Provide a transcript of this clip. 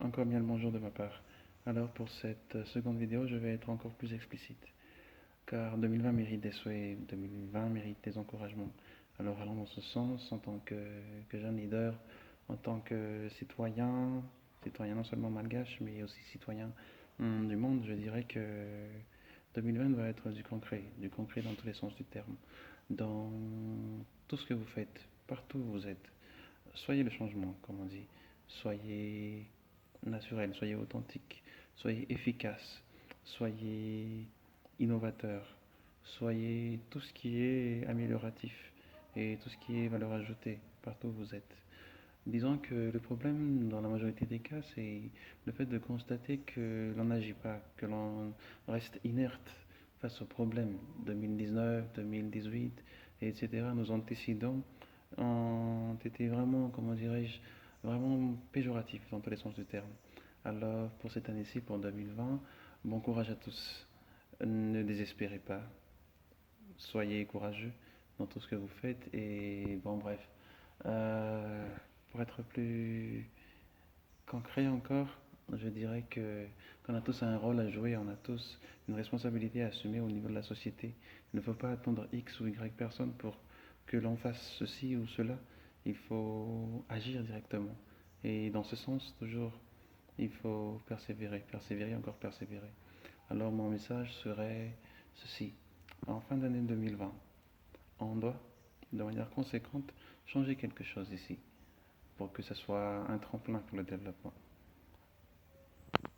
Encore bien le bonjour de ma part. Alors pour cette seconde vidéo, je vais être encore plus explicite, car 2020 mérite des souhaits, 2020 mérite des encouragements. Alors allons dans ce sens en tant que jeune leader, en tant que citoyen, citoyen non seulement malgache, mais aussi citoyen du monde. Je dirais que 2020 va être du concret dans tous les sens du terme, dans tout ce que vous faites, partout où vous êtes. Soyez le changement, comme on dit. Soyez naturel, soyez authentique, soyez efficace, soyez innovateur, soyez tout ce qui est amélioratif et tout ce qui est valeur ajoutée partout où vous êtes. Disons que le problème dans la majorité des cas, c'est le fait de constater que l'on n'agit pas, que l'on reste inerte face aux problèmes. 2019, 2018, etc. Nos antécédents ont été vraiment, comment dirais-je, vraiment péjoratifs dans tous les sens du terme. Alors, pour cette année-ci, pour 2020, bon courage à tous. Ne désespérez pas. Soyez courageux dans tout ce que vous faites. Et bon, bref. Euh, pour être plus concret encore, je dirais que qu'on a tous un rôle à jouer, on a tous une responsabilité à assumer au niveau de la société. Il ne faut pas attendre X ou Y personne pour que l'on fasse ceci ou cela. Il faut agir directement. Et dans ce sens, toujours, il faut persévérer, persévérer, encore persévérer. Alors mon message serait ceci. En fin d'année 2020, on doit, de manière conséquente, changer quelque chose ici pour que ce soit un tremplin pour le développement.